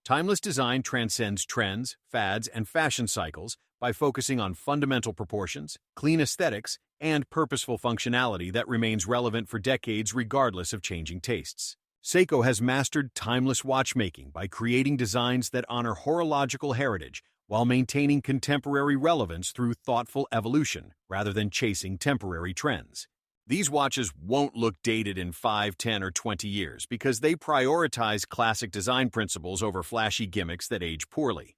Timeless design transcends trends, fads, and fashion cycles by focusing on fundamental proportions, clean aesthetics, and purposeful functionality that remains relevant for decades regardless of changing tastes. Seiko has mastered timeless watchmaking by creating designs that honor horological heritage while maintaining contemporary relevance through thoughtful evolution rather than chasing temporary trends. These watches won't look dated in 5, 10, or 20 years because they prioritize classic design principles over flashy gimmicks that age poorly.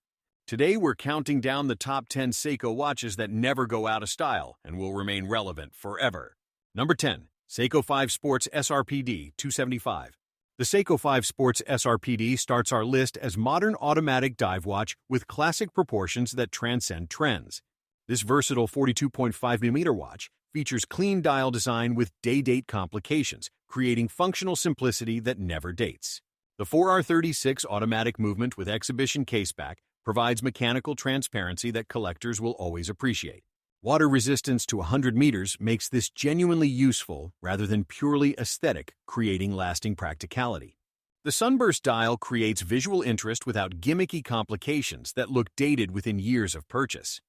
Today, we're counting down the top 10 Seiko watches that never go out of style and will remain relevant forever. Number 10. Seiko 5 Sports SRPD 275. The Seiko 5 Sports SRPD starts our list as modern automatic dive watch with classic proportions that transcend trends. This versatile 42.5mm watch features clean dial design with day-date complications, creating functional simplicity that never dates. The 4R36 automatic movement with exhibition caseback provides mechanical transparency that collectors will always appreciate. Water resistance to 100 meters makes this genuinely useful rather than purely aesthetic, creating lasting practicality. The sunburst dial creates visual interest without gimmicky complications that look dated within years of purchase.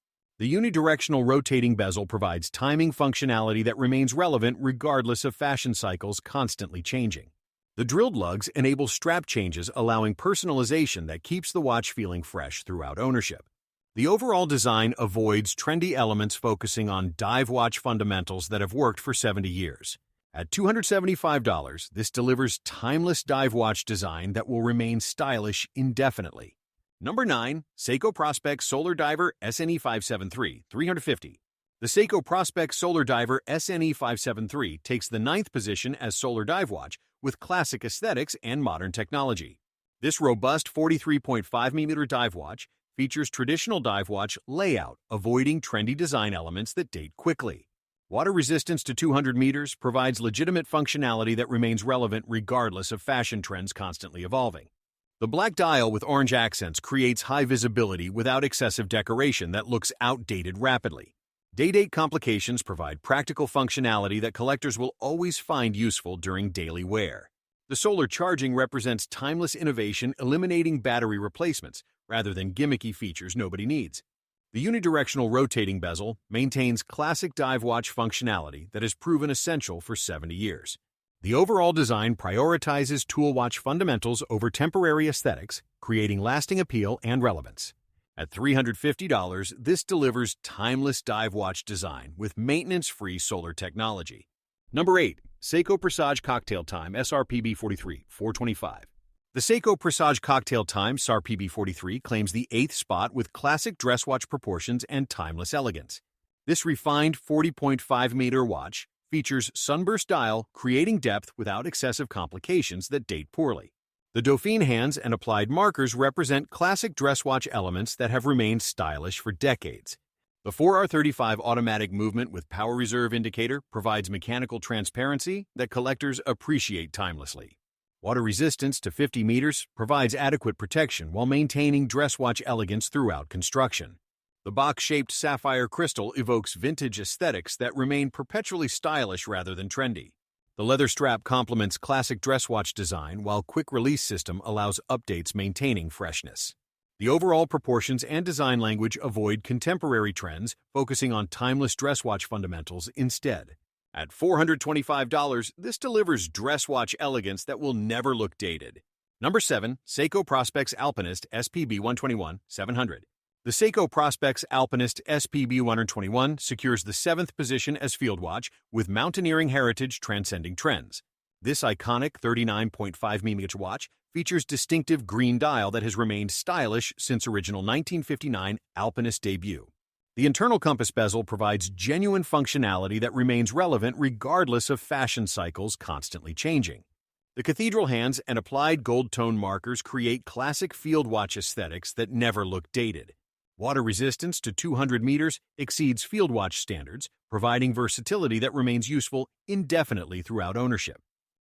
The unidirectional rotating bezel provides timing functionality that remains relevant regardless of fashion cycles constantly changing. The drilled lugs enable strap changes, allowing personalization that keeps the watch feeling fresh throughout ownership. The overall design avoids trendy elements, focusing on dive watch fundamentals that have worked for 70 years. At $275, this delivers timeless dive watch design that will remain stylish indefinitely. Number 9. Seiko Prospex Solar Diver SNE 573 350. The Seiko Prospex Solar Diver SNE 573 takes the 9th position as solar dive watch with classic aesthetics and modern technology. This robust 43.5mm dive watch features traditional dive watch layout, avoiding trendy design elements that date quickly. Water resistance to 200 meters provides legitimate functionality that remains relevant regardless of fashion trends constantly evolving. The black dial with orange accents creates high visibility without excessive decoration that looks outdated rapidly. Day-date complications provide practical functionality that collectors will always find useful during daily wear. The solar charging represents timeless innovation, eliminating battery replacements rather than gimmicky features nobody needs. The unidirectional rotating bezel maintains classic dive watch functionality that has proven essential for 70 years. The overall design prioritizes tool watch fundamentals over temporary aesthetics, creating lasting appeal and relevance. At $350, this delivers timeless dive watch design with maintenance-free solar technology. Number 8. Seiko Presage Cocktail Time SRPB 43 425. The Seiko Presage Cocktail Time SRPB 43 claims the 8th spot with classic dress watch proportions and timeless elegance. This refined 40.5-meter watch features sunburst dial, creating depth without excessive complications that date poorly. The Dauphine hands and applied markers represent classic dress watch elements that have remained stylish for decades. The 4R35 automatic movement with power reserve indicator provides mechanical transparency that collectors appreciate timelessly. Water resistance to 50 meters provides adequate protection while maintaining dress watch elegance throughout construction. The box-shaped sapphire crystal evokes vintage aesthetics that remain perpetually stylish rather than trendy. The leather strap complements classic dress watch design, while quick-release system allows updates maintaining freshness. The overall proportions and design language avoid contemporary trends, focusing on timeless dress watch fundamentals instead. At $425, this delivers dress watch elegance that will never look dated. Number 7. Seiko Prospex Alpinist SPB 121 700. The Seiko Prospex Alpinist SPB 121 secures the 7th position as field watch with mountaineering heritage transcending trends. This iconic 39.5mm watch features distinctive green dial that has remained stylish since original 1959 Alpinist debut. The internal compass bezel provides genuine functionality that remains relevant regardless of fashion cycles constantly changing. The cathedral hands and applied gold tone markers create classic field watch aesthetics that never look dated. Water resistance to 200 meters exceeds field watch standards, providing versatility that remains useful indefinitely throughout ownership.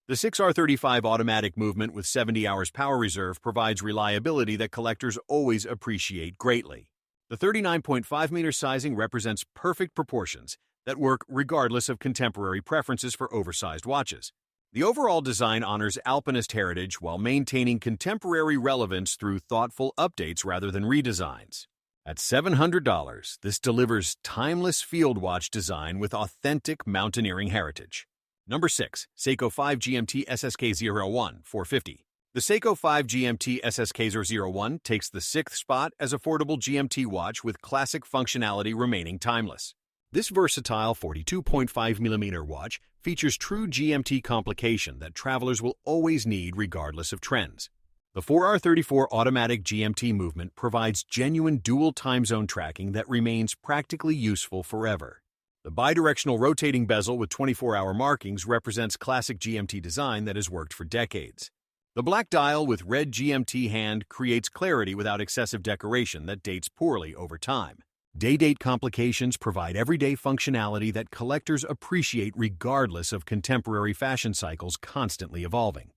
The 6R35 automatic movement with 70 hours power reserve provides reliability that collectors always appreciate greatly. The 39.5-meter sizing represents perfect proportions that work regardless of contemporary preferences for oversized watches. The overall design honors alpinist heritage while maintaining contemporary relevance through thoughtful updates rather than redesigns. At $700, this delivers timeless field watch design with authentic mountaineering heritage. Number 6. Seiko 5 GMT SSK01 450. The Seiko 5 GMT SSK001 takes the 6th spot as affordable GMT watch with classic functionality remaining timeless. This versatile 42.5mm watch features true GMT complication that travelers will always need regardless of trends. The 4R34 automatic GMT movement provides genuine dual time zone tracking that remains practically useful forever. The bidirectional rotating bezel with 24-hour markings represents classic GMT design that has worked for decades. The black dial with red GMT hand creates clarity without excessive decoration that dates poorly over time. Day-date complications provide everyday functionality that collectors appreciate regardless of contemporary fashion cycles constantly evolving.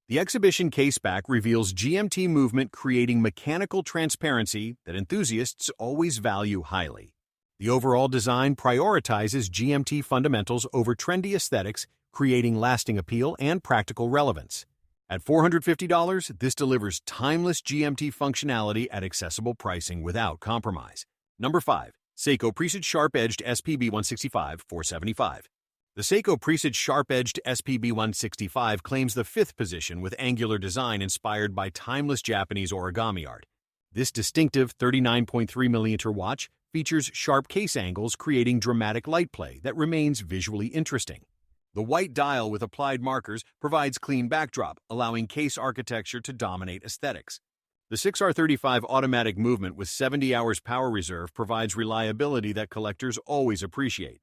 The exhibition caseback reveals GMT movement creating mechanical transparency that enthusiasts always value highly. The overall design prioritizes GMT fundamentals over trendy aesthetics, creating lasting appeal and practical relevance. At $450, this delivers timeless GMT functionality at accessible pricing without compromise. Number 5. Seiko Presage Sharp-Edged SPB 165 475. The Seiko Presage Sharp-Edged SPB 165 claims the 5th position with angular design inspired by timeless Japanese origami art. This distinctive 39.3mm watch features sharp case angles creating dramatic light play that remains visually interesting. The white dial with applied markers provides clean backdrop, allowing case architecture to dominate aesthetics. The 6R35 automatic movement with 70 hours power reserve provides reliability that collectors always appreciate.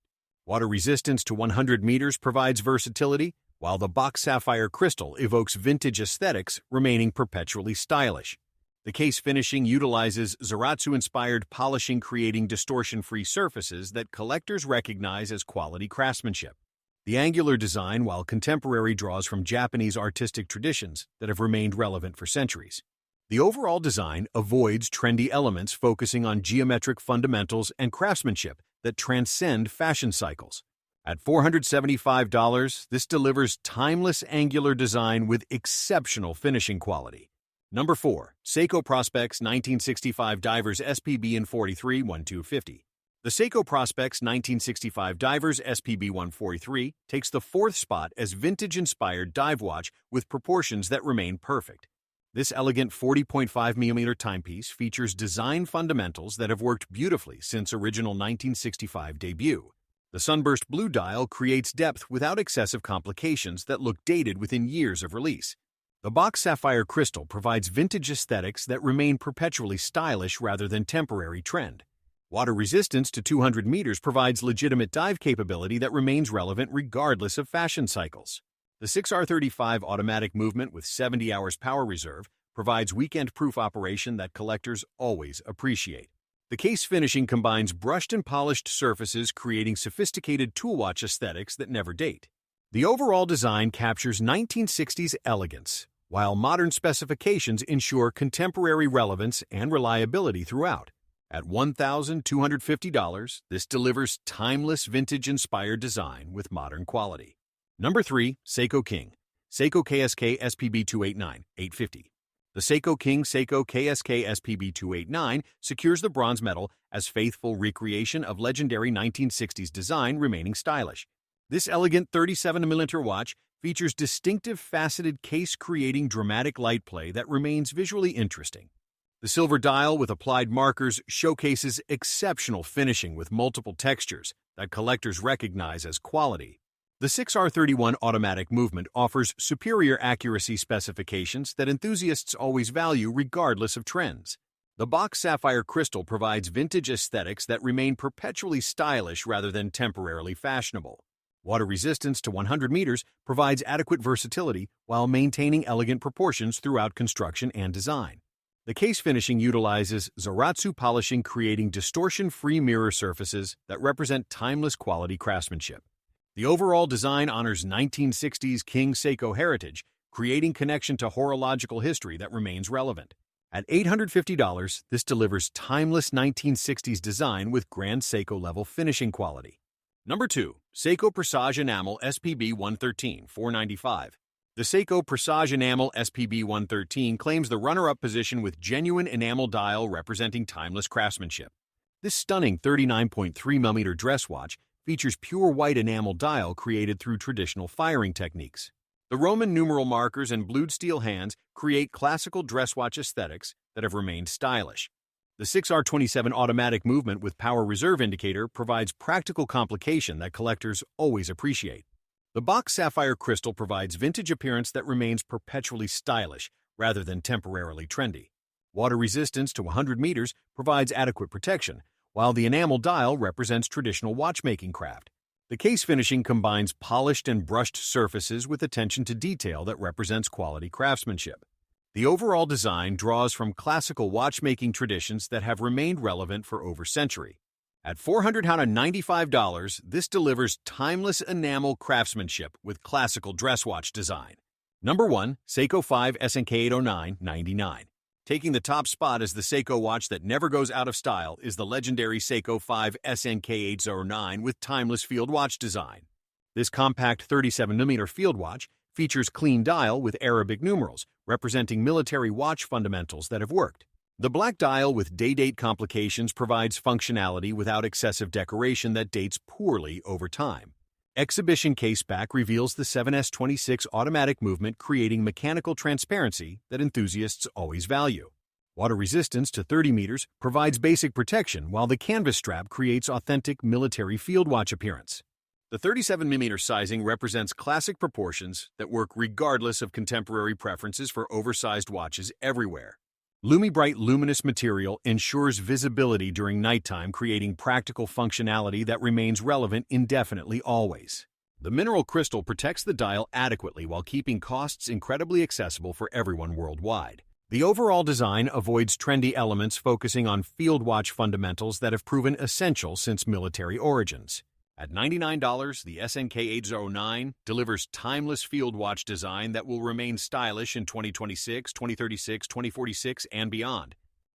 Water resistance to 100 meters provides versatility, while the box sapphire crystal evokes vintage aesthetics, remaining perpetually stylish. The case finishing utilizes Zaratsu-inspired polishing, creating distortion-free surfaces that collectors recognize as quality craftsmanship. The angular design, while contemporary, draws from Japanese artistic traditions that have remained relevant for centuries. The overall design avoids trendy elements, focusing on geometric fundamentals and craftsmanship that transcend fashion cycles. At $475, this delivers timeless angular design with exceptional finishing quality. Number 4. Seiko Prospex 1965 Divers SPB in 43 1250. The Seiko Prospex 1965 Divers SPB 143 takes the 4th spot as vintage-inspired dive watch with proportions that remain perfect. This elegant 40.5mm timepiece features design fundamentals that have worked beautifully since original 1965 debut. The sunburst blue dial creates depth without excessive complications that look dated within years of release. The box sapphire crystal provides vintage aesthetics that remain perpetually stylish rather than temporary trend. Water resistance to 200 meters provides legitimate dive capability that remains relevant regardless of fashion cycles. The 6R35 automatic movement with 70 hours power reserve provides weekend-proof operation that collectors always appreciate. The case finishing combines brushed and polished surfaces, creating sophisticated tool watch aesthetics that never date. The overall design captures 1960s elegance, while modern specifications ensure contemporary relevance and reliability throughout. At $1,250, this delivers timeless vintage-inspired design with modern quality. Number 3. Seiko King. Seiko KSK SPB 289 850. The Seiko King Seiko KSK SPB 289 secures the bronze medal as faithful recreation of legendary 1960s design, remaining stylish. This elegant 37mm watch features distinctive faceted case, creating dramatic light play that remains visually interesting. The silver dial with applied markers showcases exceptional finishing with multiple textures that collectors recognize as quality. The 6R31 automatic movement offers superior accuracy specifications that enthusiasts always value regardless of trends. The box sapphire crystal provides vintage aesthetics that remain perpetually stylish rather than temporarily fashionable. Water resistance to 100 meters provides adequate versatility while maintaining elegant proportions throughout construction and design. The case finishing utilizes Zaratsu polishing, creating distortion-free mirror surfaces that represent timeless quality craftsmanship. The overall design honors 1960s King Seiko heritage, creating connection to horological history that remains relevant. At $850, this delivers timeless 1960s design with Grand Seiko-level finishing quality. Number 2. Seiko Presage Enamel SPB 113, $495. The Seiko Presage Enamel SPB 113 claims the runner-up position with genuine enamel dial representing timeless craftsmanship. This stunning 39.3mm dress watch features pure white enamel dial created through traditional firing techniques. The Roman numeral markers and blued steel hands create classical dress watch aesthetics that have remained stylish. The 6R27 automatic movement with power reserve indicator provides practical complication that collectors always appreciate. The box sapphire crystal provides vintage appearance that remains perpetually stylish rather than temporarily trendy. Water resistance to 100 meters provides adequate protection, while the enamel dial represents traditional watchmaking craft. The case finishing combines polished and brushed surfaces with attention to detail that represents quality craftsmanship. The overall design draws from classical watchmaking traditions that have remained relevant for over a century. At $495, this delivers timeless enamel craftsmanship with classical dress watch design. Number 1. Seiko 5 SNK 809, $99. Taking the top spot as the Seiko watch that never goes out of style is the legendary Seiko 5 SNK 809 with timeless field watch design. This compact 37mm field watch features clean dial with Arabic numerals, representing military watch fundamentals that have worked. The black dial with day-date complications provides functionality without excessive decoration that dates poorly over time. Exhibition case back reveals the 7S26 automatic movement, creating mechanical transparency that enthusiasts always value. Water resistance to 30 meters provides basic protection, while the canvas strap creates authentic military field watch appearance. The 37mm sizing represents classic proportions that work regardless of contemporary preferences for oversized watches everywhere. LumiBrite luminous material ensures visibility during nighttime, creating practical functionality that remains relevant indefinitely always. The mineral crystal protects the dial adequately while keeping costs incredibly accessible for everyone worldwide. The overall design avoids trendy elements, focusing on field watch fundamentals that have proven essential since military origins. At $99, the SNK 809 delivers timeless field watch design that will remain stylish in 2026, 2036, 2046, and beyond.